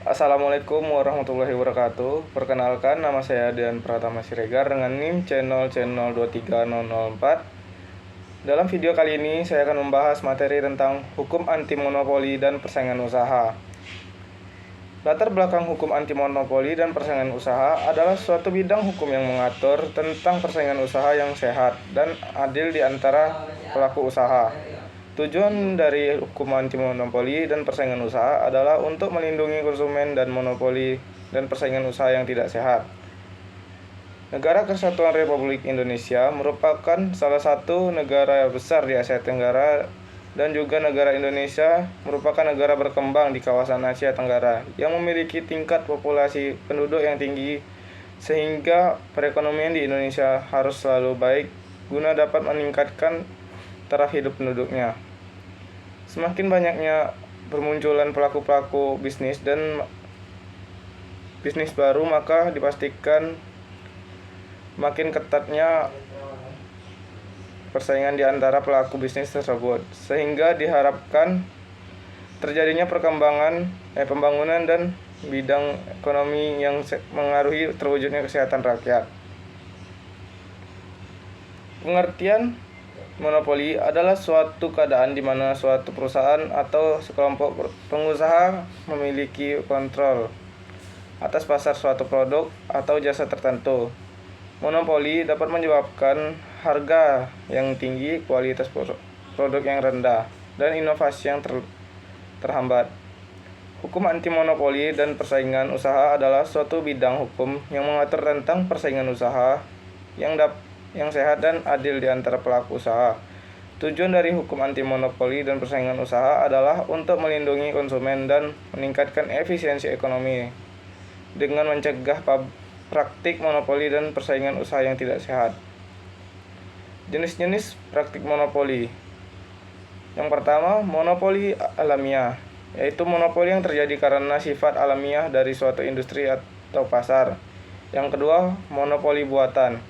Assalamualaikum warahmatullahi wabarakatuh. Perkenalkan, nama saya Dian Pratama Siregar dengan NIM channel 23004. Dalam video kali ini saya akan membahas materi tentang hukum anti monopoli dan persaingan usaha. Latar belakang hukum anti monopoli dan persaingan usaha adalah suatu bidang hukum yang mengatur tentang persaingan usaha yang sehat dan adil di antara pelaku usaha. Tujuan dari hukum anti monopoli dan persaingan usaha adalah untuk melindungi konsumen dan monopoli dan persaingan usaha yang tidak sehat. Negara Kesatuan Republik Indonesia merupakan salah satu negara besar di Asia Tenggara dan juga negara Indonesia merupakan negara berkembang di kawasan Asia Tenggara yang memiliki tingkat populasi penduduk yang tinggi sehingga perekonomian di Indonesia harus selalu baik guna dapat meningkatkan taraf hidup penduduknya. Semakin banyaknya bermunculan pelaku-pelaku bisnis dan bisnis baru, maka dipastikan makin ketatnya persaingan di antara pelaku bisnis tersebut, sehingga diharapkan terjadinya pembangunan dan bidang ekonomi yang mengaruhi terwujudnya kesehatan rakyat. Pengertian monopoli adalah suatu keadaan di mana suatu perusahaan atau sekelompok pengusaha memiliki kontrol atas pasar suatu produk atau jasa tertentu. Monopoli dapat menyebabkan harga yang tinggi, kualitas produk yang rendah, dan inovasi yang terhambat. Hukum anti monopoli dan persaingan usaha adalah suatu bidang hukum yang mengatur tentang persaingan usaha yang sehat dan adil di antara pelaku usaha. Tujuan dari hukum anti monopoli dan persaingan usaha adalah untuk melindungi konsumen dan meningkatkan efisiensi ekonomi dengan mencegah praktik monopoli dan persaingan usaha yang tidak sehat. Jenis-jenis praktik monopoli. Yang pertama, monopoli alamiah, yaitu monopoli yang terjadi karena sifat alamiah dari suatu industri atau pasar. Yang kedua, monopoli buatan,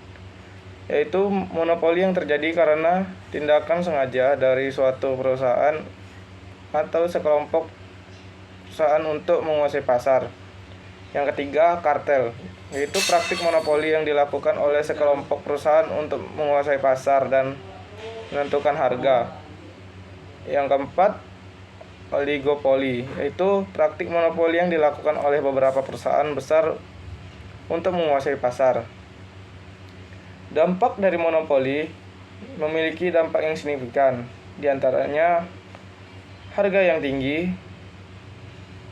yaitu monopoli yang terjadi karena tindakan sengaja dari suatu perusahaan atau sekelompok perusahaan untuk menguasai pasar. Yang ketiga, kartel, yaitu praktik monopoli yang dilakukan oleh sekelompok perusahaan untuk menguasai pasar dan menentukan harga. Yang keempat, oligopoli, yaitu praktik monopoli yang dilakukan oleh beberapa perusahaan besar untuk menguasai pasar. Dampak dari monopoli memiliki dampak yang signifikan, di antaranya harga yang tinggi,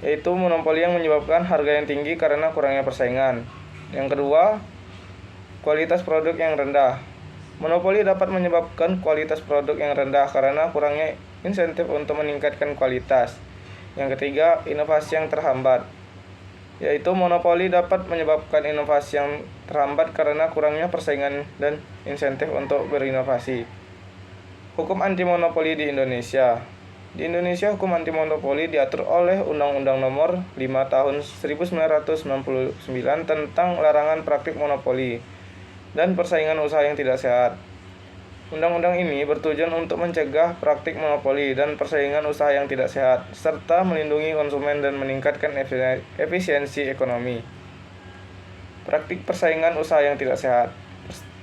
yaitu monopoli yang menyebabkan harga yang tinggi karena kurangnya persaingan. Yang kedua, kualitas produk yang rendah. Monopoli dapat menyebabkan kualitas produk yang rendah karena kurangnya insentif untuk meningkatkan kualitas. Yang ketiga, inovasi yang terhambat, yaitu monopoli dapat menyebabkan inovasi yang terhambat karena kurangnya persaingan dan insentif untuk berinovasi. Hukum anti monopoli di Indonesia. Di Indonesia, hukum anti monopoli diatur oleh Undang-Undang Nomor 5 Tahun 1999 tentang larangan praktik monopoli dan persaingan usaha yang tidak sehat. Undang-undang ini bertujuan untuk mencegah praktik monopoli dan persaingan usaha yang tidak sehat, serta melindungi konsumen dan meningkatkan efisiensi ekonomi. Praktik persaingan usaha yang tidak sehat.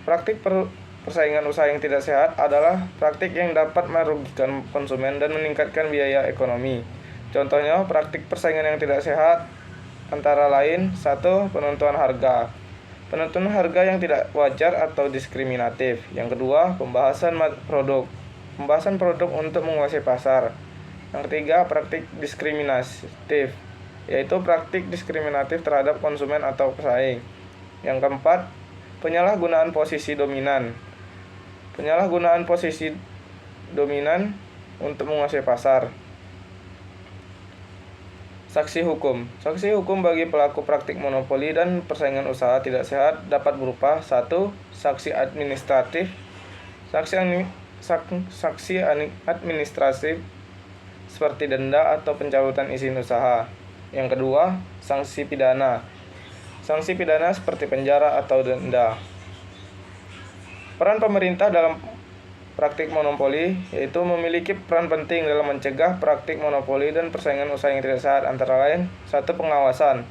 Praktik persaingan usaha yang tidak sehat adalah praktik yang dapat merugikan konsumen dan meningkatkan biaya ekonomi. Contohnya, praktik persaingan yang tidak sehat antara lain: 1. Penentuan harga. Penentuan harga yang tidak wajar atau diskriminatif. Yang kedua, pembahasan produk untuk menguasai pasar. Yang ketiga, praktik diskriminatif, yaitu praktik diskriminatif terhadap konsumen atau pesaing. Yang keempat, penyalahgunaan posisi dominan. Penyalahgunaan posisi dominan untuk menguasai pasar. Sanksi hukum. Sanksi hukum bagi pelaku praktik monopoli dan persaingan usaha tidak sehat dapat berupa: 1. Sanksi administratif. Sanksi administratif seperti denda atau pencabutan izin usaha. Yang kedua, sanksi pidana. Sanksi pidana seperti penjara atau denda. Peran pemerintah dalam praktik monopoli, yaitu memiliki peran penting dalam mencegah praktik monopoli dan persaingan usaha yang tidak sehat, antara lain: 1. Pengawasan.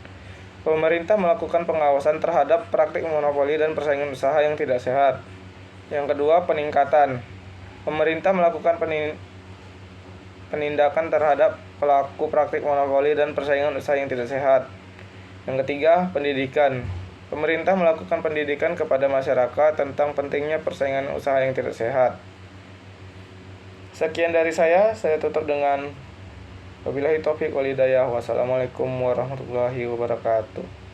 Pemerintah melakukan pengawasan terhadap praktik monopoli dan persaingan usaha yang tidak sehat. Yang kedua, peningkatan. Pemerintah melakukan penindakan terhadap pelaku praktik monopoli dan persaingan usaha yang tidak sehat. Yang ketiga, pendidikan. Pemerintah melakukan pendidikan kepada masyarakat tentang pentingnya persaingan usaha yang tidak sehat. Sekian dari saya tutup dengan wabillahi taufiq wal hidayah. Wassalamualaikum warahmatullahi wabarakatuh.